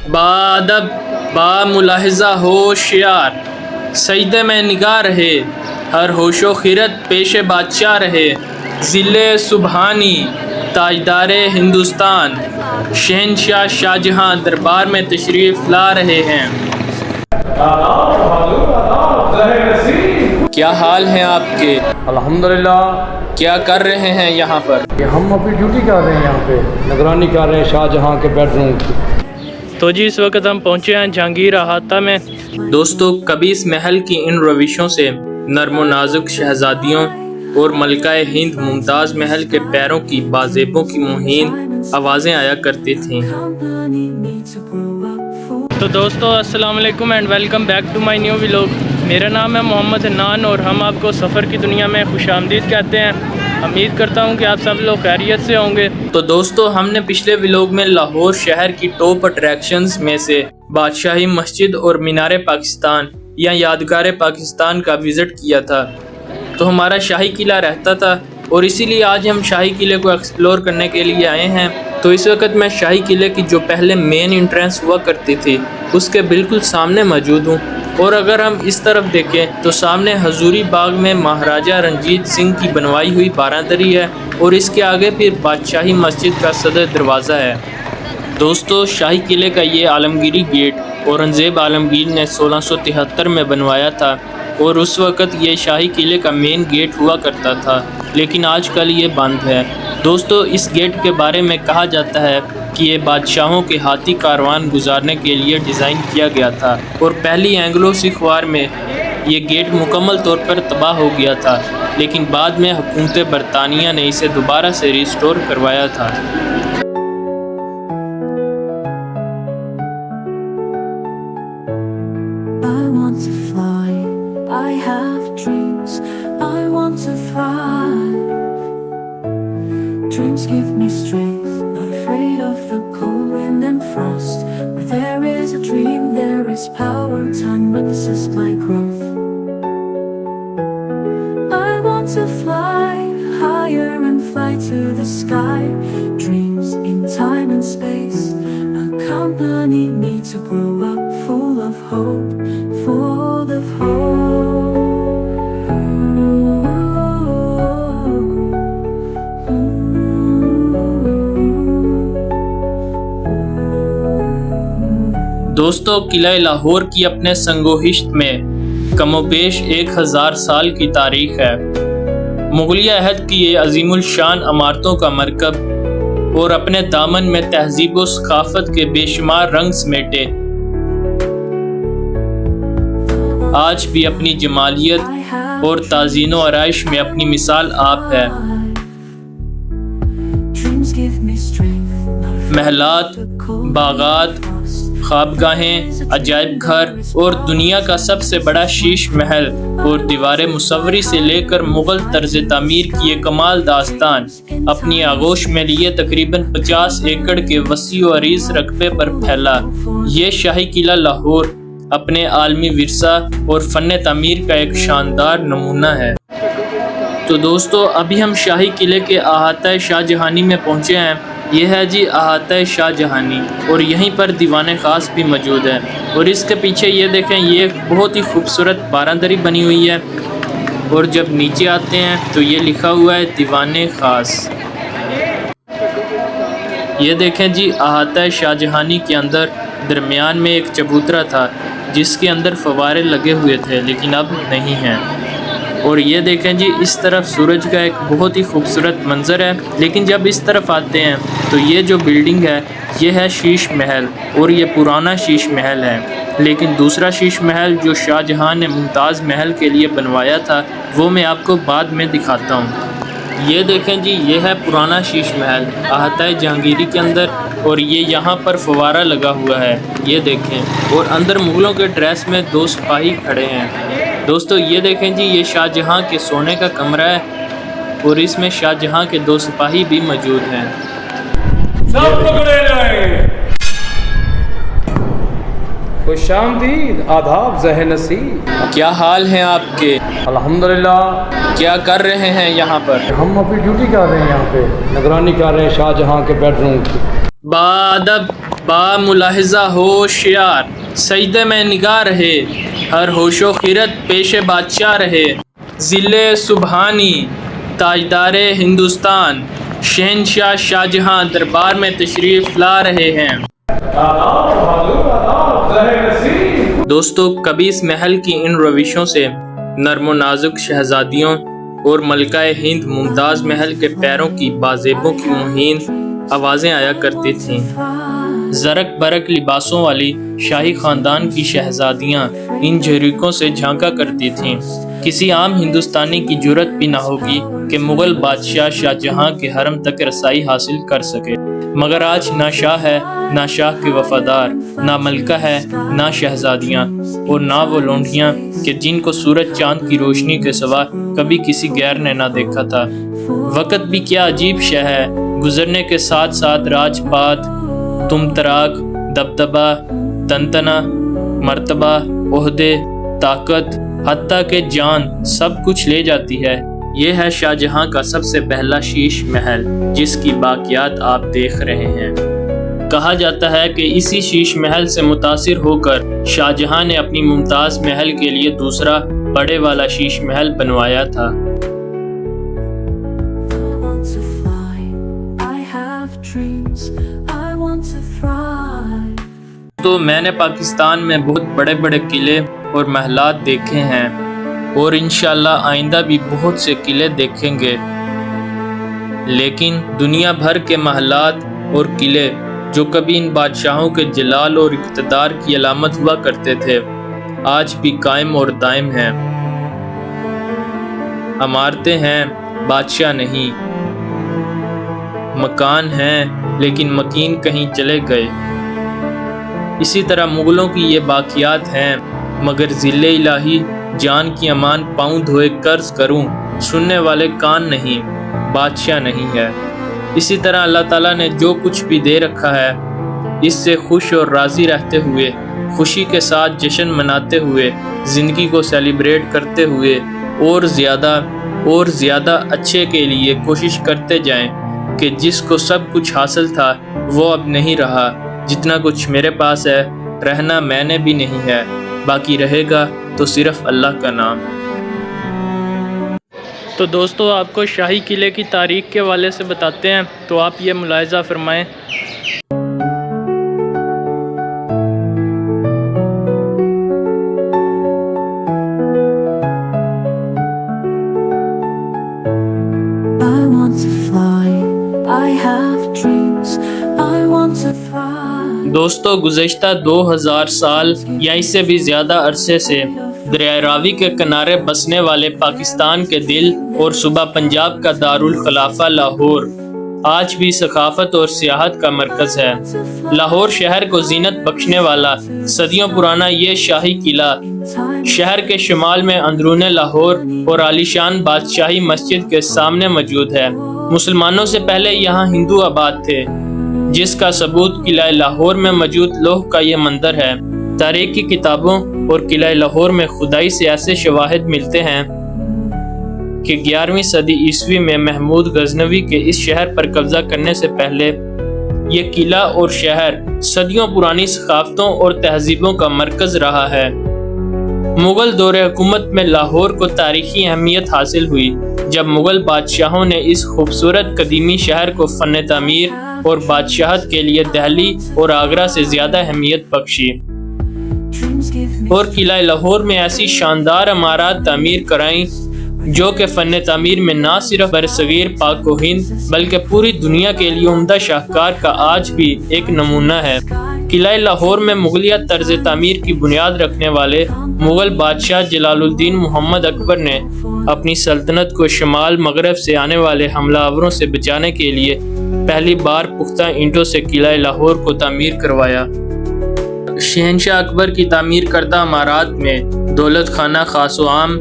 بادب با ملاحظہ ہوشیار، سجدے میں نگاہ رہے، ہر ہوش و خیرت پیش بادشاہ رہے، ذل سبحانی تاجدار ہندوستان، شہنشاہ شاہجہاں دربار میں تشریف لا رہے ہیں۔ کیا حال ہیں آپ کے؟ الحمدللہ۔ کیا کر رہے ہیں یہاں پر؟ ہم اپنی ڈیوٹی کر رہے ہیں، یہاں پہ نگرانی کر رہے ہیں شاہ جہاں کے بیڈ روم کی۔ تو جی اس وقت ہم پہنچے ہیں جہانگیر احاطہ میں۔ دوستو کبھی اس محل کی ان روشوں سے نرم و نازک شہزادیوں اور ملکہ ہند ممتاز محل کے پیروں کی بازیبوں کی مہین آوازیں آیا کرتی تھیں۔ تو دوستو السلام علیکم and welcome back to my new vlog. میرا نام ہے محمد حنان اور ہم آپ کو سفر کی دنیا میں خوش آمدید کہتے ہیں۔ امید کرتا ہوں کہ آپ سب لوگ خیریت سے ہوں گے۔ تو دوستو ہم نے پچھلے ولاگ میں لاہور شہر کی ٹاپ اٹریکشنز میں سے بادشاہی مسجد اور مینار پاکستان یا یادگار پاکستان کا وزٹ کیا تھا۔ تو ہمارا شاہی قلعہ رہتا تھا اور اسی لیے آج ہم شاہی قلعے کو ایکسپلور کرنے کے لیے آئے ہیں۔ تو اس وقت میں شاہی قلعے کی جو پہلے مین انٹرنس ہوا کرتی تھی اس کے بالکل سامنے موجود ہوں، اور اگر ہم اس طرف دیکھیں تو سامنے حضوری باغ میں مہاراجہ رنجیت سنگھ کی بنوائی ہوئی باراندری ہے اور اس کے آگے پھر بادشاہی مسجد کا صدر دروازہ ہے۔ دوستو شاہی قلعے کا یہ عالمگیری گیٹ اورنگزیب عالمگیر نے 1673 میں بنوایا تھا اور اس وقت یہ شاہی قلعے کا مین گیٹ ہوا کرتا تھا، لیکن آج کل یہ بند ہے۔ دوستو اس گیٹ کے بارے میں کہا جاتا ہے کہ یہ بادشاہوں کے ہاتھی کاروان گزارنے کے لیے ڈیزائن کیا گیا تھا اور پہلی اینگلو سکھ وار میں یہ گیٹ مکمل طور پر تباہ ہو گیا تھا، لیکن بعد میں حکومت برطانیہ نے اسے دوبارہ سے ریسٹور کروایا تھا۔ Dreams give me strength, not afraid of the cold wind and frost. Where there is a dream, there is power. Time witnesses my growth. I want to fly higher and fly to the sky. Dreams in time and space accompany me to grow up full of hope, full of hope. دوستو قلعہ لاہور کی اپنے سنگوہشت میں کم و بیش 1000 سال کی تاریخ ہے۔ مغلیہ عہد کی یہ عظیم الشان عمارتوں کا مرکب اور اپنے دامن میں تہذیب و ثقافت کے بے شمار رنگ سمیٹے آج بھی اپنی جمالیت اور تزئین و آرائش میں اپنی مثال آپ ہے۔ محلات، باغات، خوابگاہیں، عجائب گھر اور دنیا کا سب سے بڑا شیش محل اور دیوار مصوری سے لے کر مغل طرز تعمیر کی یہ کمال داستان اپنی آغوش میں لیے تقریباً 50 ایکڑ کے وسیع و عریض رقبے پر پھیلا یہ شاہی قلعہ لاہور اپنے عالمی ورثہ اور فن تعمیر کا ایک شاندار نمونہ ہے۔ تو دوستو ابھی ہم شاہی قلعے کے احاطہ شاہ جہانی میں پہنچے ہیں۔ یہ ہے جی احاطہ شاہ جہانی اور یہیں پر دیوان خاص بھی موجود ہے، اور اس کے پیچھے یہ دیکھیں یہ ایک بہت ہی خوبصورت باراندری بنی ہوئی ہے، اور جب نیچے آتے ہیں تو یہ لکھا ہوا ہے دیوان خاص۔ یہ دیکھیں جی احاطہ شاہ جہانی کے اندر درمیان میں ایک چبوترا تھا جس کے اندر فوارے لگے ہوئے تھے لیکن اب نہیں ہیں، اور یہ دیکھیں جی اس طرف سورج کا ایک بہت ہی خوبصورت منظر ہے، لیکن جب اس طرف آتے ہیں تو یہ جو بلڈنگ ہے یہ ہے شیش محل، اور یہ پرانا شیش محل ہے، لیکن دوسرا شیش محل جو شاہ جہاں نے ممتاز محل کے لیے بنوایا تھا وہ میں آپ کو بعد میں دکھاتا ہوں۔ یہ دیکھیں جی یہ ہے پرانا شیش محل احاطہ جہانگیری کے اندر، اور یہ یہاں پر فوارہ لگا ہوا ہے، یہ دیکھیں، اور اندر مغلوں کے ڈریس میں 2 سپاہی کھڑے ہیں۔ دوستو یہ دیکھیں جی یہ شاہ جہاں کے سونے کا کمرہ ہے اور اس میں شاہ جہاں کے 2 سپاہی بھی موجود ہیں۔ سب پکڑے جائیں۔ خوش آمدید، آداب ذہن نصیب۔ کیا حال ہیں آپ کے؟ الحمدللہ۔ کیا کر رہے ہیں یہاں پر؟ ہم اپنی ڈیوٹی کر رہے ہیں، یہاں پہ نگرانی کر رہے ہیں شاہ جہاں کے بیڈ روم کی۔ بادب با ملاحظہ ہوشیار سجدے میں نگاہ رہے، ہر ہوش و خیرت پیش بادشاہ رہے، ذل سبحانی تاجدار ہندوستان شہنشاہ شاہجہاں دربار میں تشریف لا رہے ہیں۔ دوستو، کبھی اس محل کی ان روشوں سے نرم و نازک شہزادیوں اور ملکہ ہند ممتاز محل کے پیروں کی بازیبوں کی مہین آوازیں آیا کرتی تھیں۔ زرق برق لباسوں والی شاہی خاندان کی شہزادیاں ان جھریکوں سے جھانکا کرتی تھیں۔ کسی عام ہندوستانی کی جرت بھی نہ ہوگی کہ مغل بادشاہ شاہ جہاں کے حرم تک رسائی حاصل کر سکے، مگر آج نہ شاہ ہے، نہ شاہ کے وفادار، نہ ملکہ ہے، نہ شہزادیاں، اور نہ وہ لونڈیاں کہ جن کو سورج چاند کی روشنی کے سوا کبھی کسی غیر نے نہ دیکھا تھا۔ وقت بھی کیا عجیب شے ہے، گزرنے کے ساتھ ساتھ راج پات، تم تراک، دبدبہ، تنتنا، مرتبہ، عہدے، طاقت، حتیٰ کہ جان، سب کچھ لے جاتی ہے۔ یہ ہے شاہ جہاں کا سب سے پہلا شیش محل، جس کی باقیات آپ دیکھ رہے ہیں۔ کہا جاتا ہے کہ اسی شیش محل سے متاثر ہو کر شاہ جہاں نے اپنی ممتاز محل کے لیے دوسرا بڑے والا شیش محل بنوایا تھا۔ تو میں نے پاکستان میں بہت بڑے بڑے قلعے اور محلات دیکھے ہیں، اور انشاءاللہ آئندہ بھی بہت سے قلعے دیکھیں گے، لیکن دنیا بھر کے محلات اور قلعے جو کبھی ان بادشاہوں کے جلال اور اقتدار کی علامت ہوا کرتے تھے، آج بھی قائم اور دائم ہیں۔ عمارتیں ہیں، بادشاہ نہیں، مکان ہیں لیکن مکین کہیں چلے گئے۔ اسی طرح مغلوں کی یہ باقیات ہیں، مگر ذل الہی جان کی امان پاؤں دھوئے قرض کروں، سننے والے کان نہیں، بادشاہ نہیں ہے۔ اسی طرح اللہ تعالیٰ نے جو کچھ بھی دے رکھا ہے، اس سے خوش اور راضی رہتے ہوئے، خوشی کے ساتھ جشن مناتے ہوئے، زندگی کو سیلیبریٹ کرتے ہوئے، اور زیادہ اچھے کے لیے کوشش کرتے جائیں کہ جس کو سب کچھ حاصل تھا وہ اب نہیں رہا، جتنا کچھ میرے پاس ہے، رہنا میں نے بھی نہیں ہے، باقی رہے گا تو صرف اللہ کا نام۔ تو دوستو، آپ کو شاہی قلعے کی تاریخ کے حوالے سے بتاتے ہیں، تو آپ یہ ملاحظہ فرمائیں۔ دوستو، گزشتہ 2000 سال یا اس سے بھی زیادہ عرصے سے دریائے راوی کے کنارے بسنے والے پاکستان کے دل اور صوبہ پنجاب کا دارالخلافہ لاہور آج بھی ثقافت اور سیاحت کا مرکز ہے۔ لاہور شہر کو زینت بخشنے والا صدیوں پرانا یہ شاہی قلعہ شہر کے شمال میں اندرون لاہور اور عالیشان بادشاہی مسجد کے سامنے موجود ہے۔ مسلمانوں سے پہلے یہاں ہندو آباد تھے، جس کا ثبوت قلعہ لاہور میں موجود لوح کا یہ منظر ہے۔ تاریخ کی کتابوں اور قلعہ لاہور میں کھدائی سے ایسے شواہد ملتے ہیں کہ 11ویں صدی عیسوی میں محمود غزنوی کے اس شہر پر قبضہ کرنے سے پہلے یہ قلعہ اور شہر صدیوں پرانی ثقافتوں اور تہذیبوں کا مرکز رہا ہے۔ مغل دور حکومت میں لاہور کو تاریخی اہمیت حاصل ہوئی جب مغل بادشاہوں نے اس خوبصورت قدیمی شہر کو فن تعمیر اور بادشاہت کے لیے دہلی اور آگرہ سے زیادہ اہمیت بخشی، اور قلعہ لاہور میں ایسی شاندار عمارات تعمیر کرائیں جو کہ فن تعمیر میں نہ صرف برصغیر پاک و ہند بلکہ پوری دنیا کے لیے عمدہ شاہکار کا آج بھی ایک نمونہ ہے۔ قلعہ لاہور میں مغلیہ طرز تعمیر کی بنیاد رکھنے والے مغل بادشاہ جلال الدین محمد اکبر نے اپنی سلطنت کو شمال مغرب سے آنے والے حملہ آوروں سے بچانے کے لیے پہلی بار پختہ اینٹوں سے قلعہ لاہور کو تعمیر کروایا۔ شہنشاہ اکبر کی تعمیر کردہ عمارات میں دولت خانہ خاص و عام،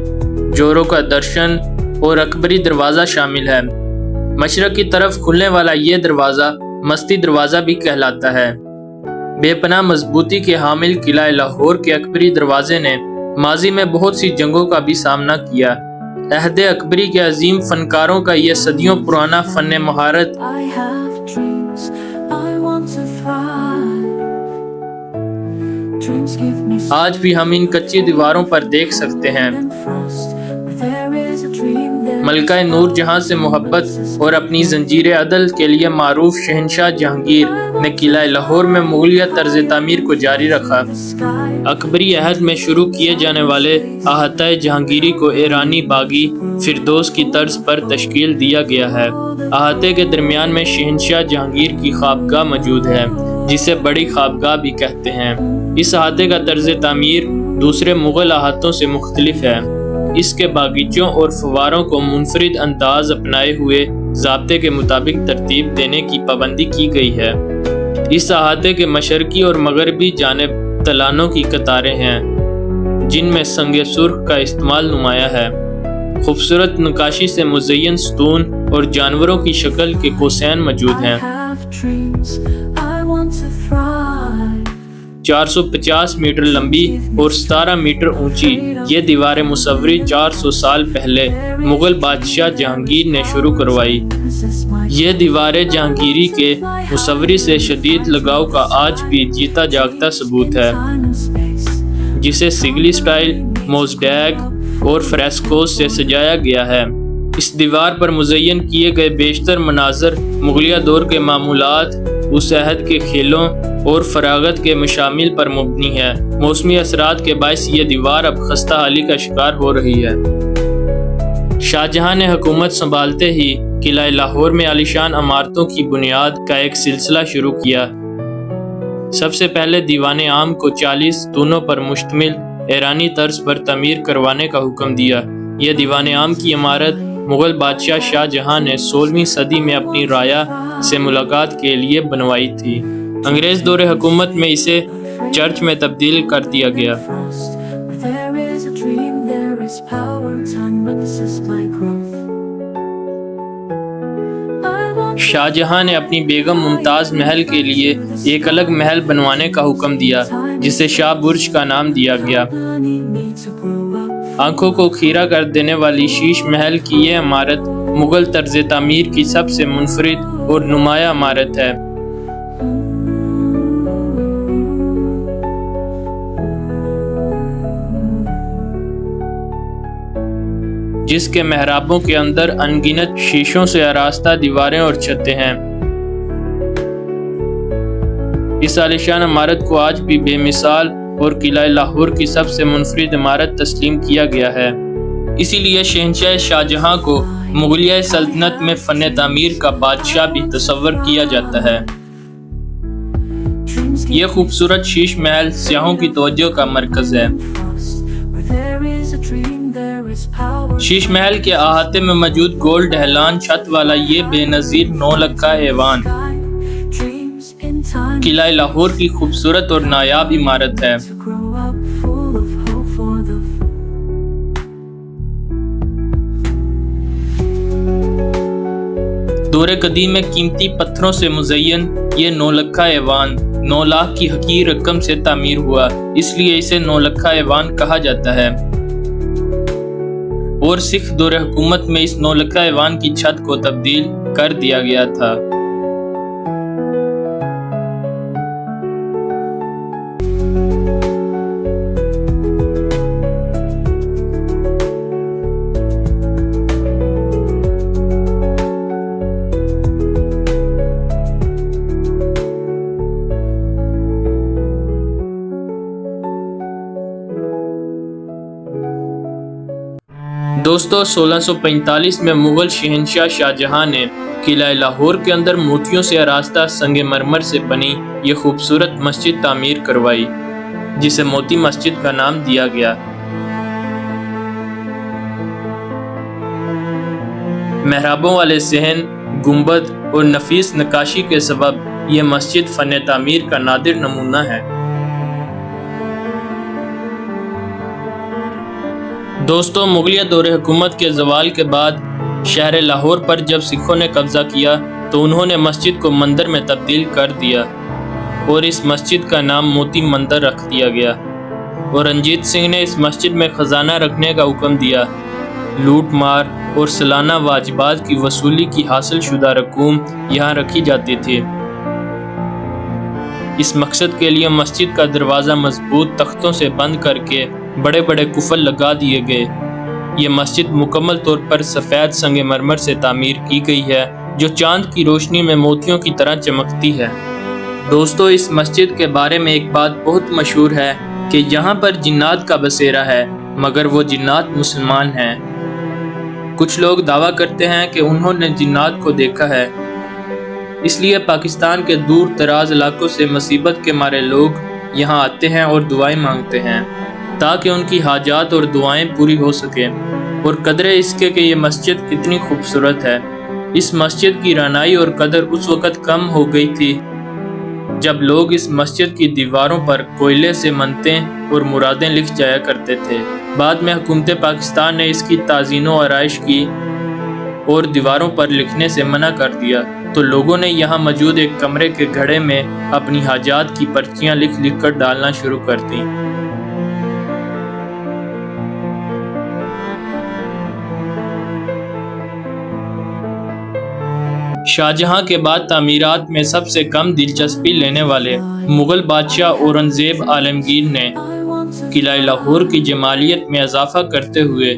جوروں کا درشن اور اکبری دروازہ شامل ہے۔ مشرق کی طرف کھلنے والا یہ دروازہ مستی دروازہ بھی کہلاتا ہے۔ بے پناہ مضبوطی کے حامل قلعہ لاہور کے اکبری دروازے نے ماضی میں بہت سی جنگوں کا بھی سامنا کیا۔ عہد اکبری کے عظیم فنکاروں کا یہ صدیوں پرانا فن مہارت Dreams give me آج بھی ہم ان کچی دیواروں پر دیکھ سکتے ہیں frost. Where there is a dream, there ملکہ نور جہاں سے محبت اور اپنی زنجیر عدل کے لیے معروف شہنشاہ جہانگیر نے قلعہ لاہور میں مغلیہ طرز تعمیر کو جاری رکھا۔ sky. اکبری عہد میں شروع کیے جانے والے احاطہ جہانگیری کو ایرانی باغی فردوس کی طرز پر تشکیل دیا گیا ہے۔ احاطے کے درمیان میں شہنشاہ جہانگیر کی خوابگاہ موجود ہے، جسے بڑی خوابگاہ بھی کہتے ہیں۔ اس احاطے کا طرز تعمیر دوسرے مغل احاطوں سے مختلف ہے۔ اس کے باغیچوں اور فواروں کو منفرد انداز اپنائے ہوئے ضابطے کے مطابق ترتیب دینے کی پابندی کی گئی ہے۔ اس احاطے کے مشرقی اور مغربی جانب تلانوں کی قطاریں ہیں، جن میں سنگ سرخ کا استعمال نمایاں ہے۔ خوبصورت نقاشی سے مزین ستون اور جانوروں کی شکل کے قوسین موجود ہیں۔ I have dreams, I want to thrive. 450 metre لمبی اور 17 میٹر اونچی یہ دیوار مصوری 400 سال پہلے مغل بادشاہ جہانگیر نے شروع کروائی۔ Possess my یہ دیواریں جہانگیری کے مصوری سے شدید لگاؤ کا آج بھی جیتا جاگتا ثبوت ہے، time and space. جسے سگلی سٹائل، موزڈیگ اور فریسکوز سے سجایا گیا ہے۔ اس دیوار پر مزین کیے گئے بیشتر مناظر مغلیہ دور کے معمولات، اس عہد کے کھیلوں اور فراغت کے مشامل پر مبنی ہے۔ موسمی اثرات کے باعث یہ دیوار اب خستہ حالی کا شکار ہو رہی ہے۔ شاہ جہاں نے حکومت سنبھالتے ہی قلعہ لاہور میں عالیشان عمارتوں کی بنیاد کا ایک سلسلہ شروع کیا۔ سب سے پہلے دیوان عام کو 40 ستونوں پر مشتمل ایرانی طرز پر تعمیر کروانے کا حکم دیا۔ یہ دیوان عام کی عمارت مغل بادشاہ شاہ جہاں نے 16ویں صدی میں اپنی رایا سے ملاقات کے لیے بنوائی تھی۔ انگریز دور حکومت میں اسے چرچ میں تبدیل کر دیا گیا۔ frost. Where there is a dream, there is power. Time witnesses my growth. I want شاہ جہاں نے اپنی بیگم ممتاز محل کے لیے ایک الگ محل بنوانے کا حکم دیا، جسے شاہ برج کا نام دیا گیا۔ need me to grow up. آنکھوں کو خیرہ کر دینے والی شیش محل کی یہ عمارت مغل طرز تعمیر کی سب سے منفرد اور نمایاں عمارت ہے۔ جس کے محرابوں کے اندر انگنت شیشوں سے آراستہ دیواریں اور چھتیں ہیں۔ اس عالیشان عمارت کو آج بھی بے مثال اور قلعہ لاہور کی سب سے منفرد عمارت تسلیم کیا گیا ہے۔ اسی لیے شہنشاہ شاہ جہاں کو مغلیہ سلطنت میں فن تعمیر کا بادشاہ بھی تصور کیا جاتا ہے۔ Dreams یہ خوبصورت شیش محل سیاحوں کی توجہ کا مرکز ہے۔ frost. Where there is a dream, there is power. شیش محل کے احاطے میں موجود گول ڈھلان چھت والا یہ بے نظیر 9 لکھہ ایوان Dreams in time قلعہ لاہور کی خوبصورت اور نایاب عمارت ہے۔ to grow up full of hope for the دور قدیم میں قیمتی پتھروں سے مزین یہ 9 لکھہ ایوان 9 لاکھ کی حقیر رقم سے تعمیر ہوا، اس لیے اسے 9 لکھہ ایوان کہا جاتا ہے۔ اور سکھ دور حکومت میں اس 9 لکھہ ایوان کی چھت کو تبدیل کر دیا گیا تھا۔ دوستو 1645 میں مغل شہنشاہ شاہ جہاں نے قلعہ لاہور کے اندر موتیوں سے آراستہ سنگ مرمر سے بنی یہ خوبصورت مسجد تعمیر کروائی، جسے موتی مسجد کا نام دیا گیا۔ محرابوں والے صحن، گنبد اور نفیس نقاشی کے سبب یہ مسجد فن تعمیر کا نادر نمونہ ہے۔ دوستو مغلیہ دور حکومت کے زوال کے بعد شہر لاہور پر جب سکھوں نے قبضہ کیا تو انہوں نے مسجد کو مندر میں تبدیل کر دیا اور اس مسجد کا نام موتی مندر رکھ دیا گیا، اور رنجیت سنگھ نے اس مسجد میں خزانہ رکھنے کا حکم دیا۔ لوٹ مار اور سالانہ واجبات کی وصولی کی حاصل شدہ رقوم یہاں رکھی جاتی تھی۔ اس مقصد کے لیے مسجد کا دروازہ مضبوط تختوں سے بند کر کے بڑے بڑے قفل لگا دیے گئے۔ یہ مسجد مکمل طور پر سفید سنگ مرمر سے تعمیر کی گئی ہے جو چاند کی روشنی میں موتیوں کی طرح چمکتی ہے۔ دوستو، اس مسجد کے بارے میں ایک بات بہت مشہور ہے کہ یہاں پر جنات کا بسیرا ہے، مگر وہ جنات مسلمان ہیں۔ کچھ لوگ دعویٰ کرتے ہیں کہ انہوں نے جنات کو دیکھا ہے، اس لیے پاکستان کے دور دراز علاقوں سے مصیبت کے مارے لوگ یہاں آتے ہیں اور دعائیں مانگتے ہیں تاکہ ان کی حاجات اور دعائیں پوری ہو سکیں۔ اور قدر اس کے کہ یہ مسجد کتنی خوبصورت ہے۔ اس مسجد کی رعنائی اور قدر اس وقت کم ہو گئی تھی جب لوگ اس مسجد کی دیواروں پر کوئلے سے منتیں اور مرادیں لکھ جایا کرتے تھے۔ بعد میں حکومت پاکستان نے اس کی تعزین و آرائش کی اور دیواروں پر لکھنے سے منع کر دیا، تو لوگوں نے یہاں موجود ایک کمرے کے گھڑے میں اپنی حاجات کی پرچیاں لکھ لکھ کر ڈالنا شروع کر دیں۔ شاہجہاں کے بعد تعمیرات میں سب سے کم دلچسپی لینے والے مغل بادشاہ اورنگزیب عالمگیر نے قلعہ لاہور کی جمالیت میں اضافہ کرتے ہوئے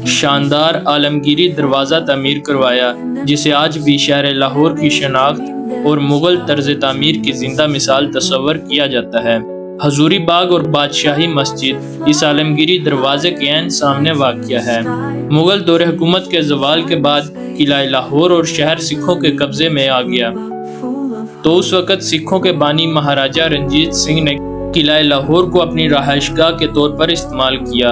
شاندار عالمگیری دروازہ تعمیر کروایا، جسے آج بھی شہر لاہور کی شناخت اور مغل طرز تعمیر کی زندہ مثال تصور کیا جاتا ہے۔ حضوری باغ اور بادشاہی مسجد اس عالمگیری دروازے کے عین سامنے واقع ہے۔ مغل دور حکومت کے زوال کے بعد قلعہ لاہور اور شہر سکھوں کے قبضے میں آ گیا، تو اس وقت سکھوں کے بانی مہاراجہ رنجیت سنگھ نے قلعہ لاہور کو اپنی رہائش گاہ کے طور پر استعمال کیا،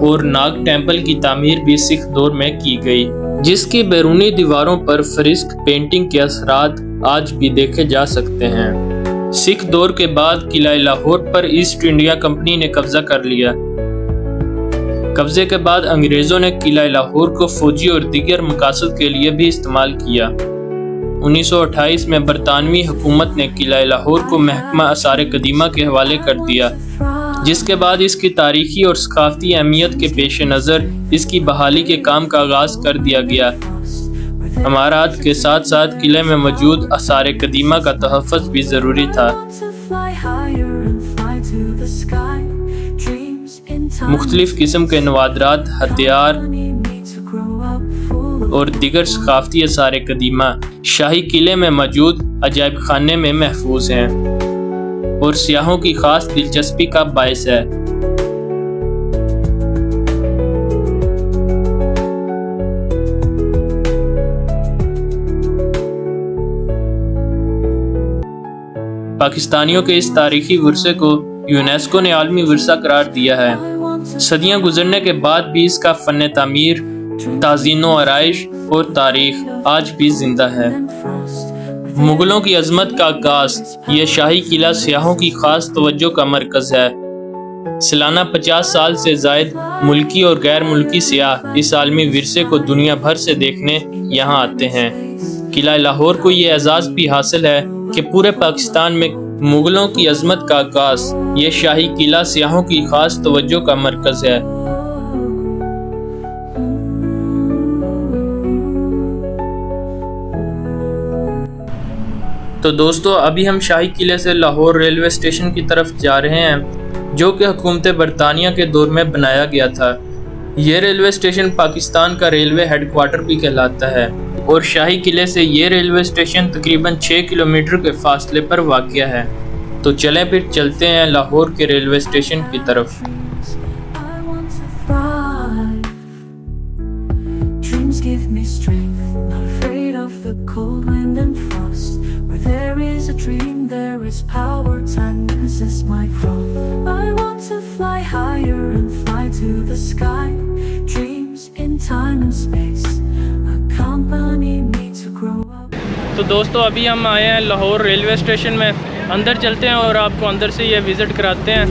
اور ناگ ٹیمپل کی تعمیر بھی سکھ دور میں کی گئی، جس کی بیرونی دیواروں پر فرسک پینٹنگ کے اثرات آج بھی دیکھے جا سکتے ہیں۔ سکھ دور کے بعد قلعہ لاہور پر ایسٹ انڈیا کمپنی نے قبضہ کر لیا۔ قبضے کے بعد انگریزوں نے قلعہ لاہور کو فوجی اور دیگر مقاصد کے لیے بھی استعمال کیا۔ 1928 میں برطانوی حکومت نے قلعہ لاہور کو محکمہ آثار قدیمہ کے حوالے کر دیا، جس کے بعد اس کی تاریخی اور ثقافتی اہمیت کے پیش نظر اس کی بحالی کے کام کا آغاز کر دیا گیا۔ عمارات کے ساتھ ساتھ قلعے میں موجود آثار قدیمہ کا تحفظ بھی ضروری تھا۔ مختلف قسم کے نوادرات، ہتھیار اور دیگر ثقافتی آثار قدیمہ شاہی قلعے میں موجود عجائب خانے میں محفوظ ہیں اور سیاحوں کی خاص دلچسپی کا باعث ہے۔ پاکستانیوں کے اس تاریخی ورثے کو یونیسکو نے عالمی ورثہ قرار دیا ہے۔ صدیاں گزرنے کے بعد بھی اس کا فن تعمیر، تعزین و آرائش اور تاریخ آج بھی زندہ ہے۔ مغلوں کی عظمت کا عکاس یہ شاہی قلعہ سیاحوں کی خاص توجہ کا مرکز ہے۔ سالانہ 50 سال سے زائد ملکی اور غیر ملکی سیاح اس عالمی ورثے کو دنیا بھر سے دیکھنے یہاں آتے ہیں۔ قلعہ لاہور کو یہ اعزاز بھی حاصل ہے کہ پورے پاکستان میں مغلوں کی عظمت کا عکاس یہ شاہی قلعہ سیاحوں کی خاص توجہ کا مرکز ہے۔ تو دوستو، ابھی ہم شاہی قلعے سے لاہور ریلوے اسٹیشن کی طرف جا رہے ہیں، جو کہ حکومت برطانیہ کے دور میں بنایا گیا تھا۔ یہ ریلوے اسٹیشن پاکستان کا ریلوے ہیڈ کوارٹر بھی کہلاتا ہے، اور شاہی قلعے سے یہ ریلوے اسٹیشن تقریباً 6 کلومیٹر کے فاصلے پر واقع ہے۔ تو چلیں پھر چلتے ہیں لاہور کے ریلوے اسٹیشن کی طرف۔ تو دوستو، ابھی ہم آئے ہیں لاہور ریلوے اسٹیشن میں، اندر چلتے ہیں اور آپ کو اندر سے یہ وزٹ کراتے ہیں۔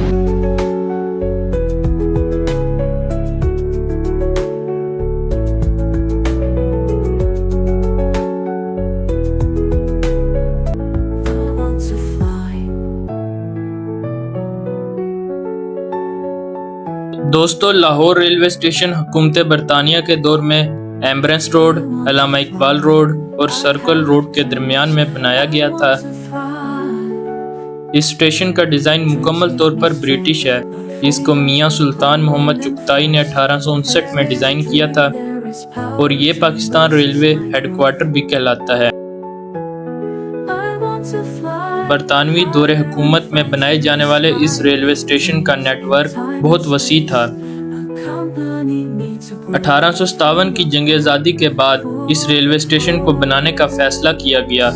دوستو، لاہور ریلوے اسٹیشن حکومت برطانیہ کے دور میں ایمبرنس روڈ، علامہ اقبال روڈ اور سرکل روڈ کے درمیان میں بنایا گیا تھا۔ اس اسٹیشن کا ڈیزائن مکمل طور پر برٹش ہے۔ اس کو میاں سلطان محمد چغتائی نے 1859 میں ڈیزائن کیا تھا اور یہ پاکستان ریلوے ہیڈ کوارٹر بھی کہلاتا ہے۔ برطانوی دور حکومت میں بنائے جانے والے اس ریلوے اسٹیشن کا نیٹ ورک بہت وسیع تھا۔ 1857 کی جنگ آزادی کے بعد اس ریلوے اسٹیشن کو بنانے کا فیصلہ کیا گیا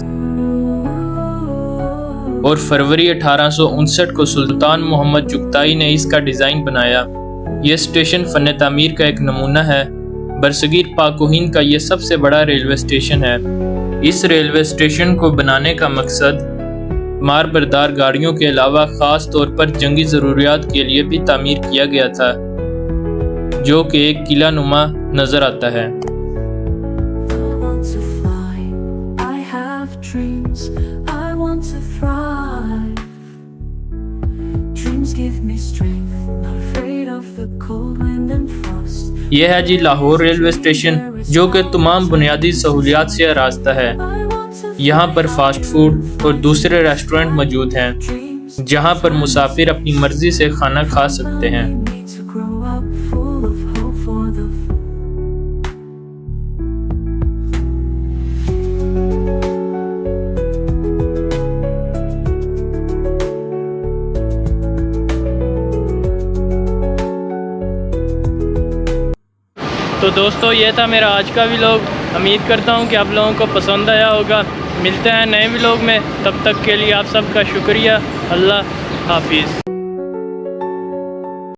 اور فروری 1859 کو سلطان محمد چغتائی نے اس کا ڈیزائن بنایا۔ یہ اسٹیشن فن تعمیر کا ایک نمونہ ہے۔ برصغیر پاک و ہند کا یہ سب سے بڑا ریلوے اسٹیشن ہے۔ اس ریلوے اسٹیشن کو بنانے کا مقصد مار بردار گاڑیوں کے علاوہ خاص طور پر جنگی ضروریات کے لیے بھی تعمیر کیا گیا تھا، جو کہ ایک قلعہ نما نظر آتا ہے۔ یہ ہے جی لاہور ریلوے اسٹیشن، جو کہ تمام بنیادی سہولیات سے آراستہ ہے۔ یہاں پر فاسٹ فوڈ اور دوسرے ریسٹورنٹ موجود ہیں، جہاں پر مسافر اپنی مرضی سے کھانا کھا سکتے ہیں۔ تو دوستو یہ تھا میرا آج کا ولاگ۔ امید کرتا ہوں کہ آپ لوگوں کو پسند آیا ہوگا۔ ملتے ہیں نئے ولاگ میں، تب تک کے لیے آپ سب کا شکریہ۔ اللہ حافظ۔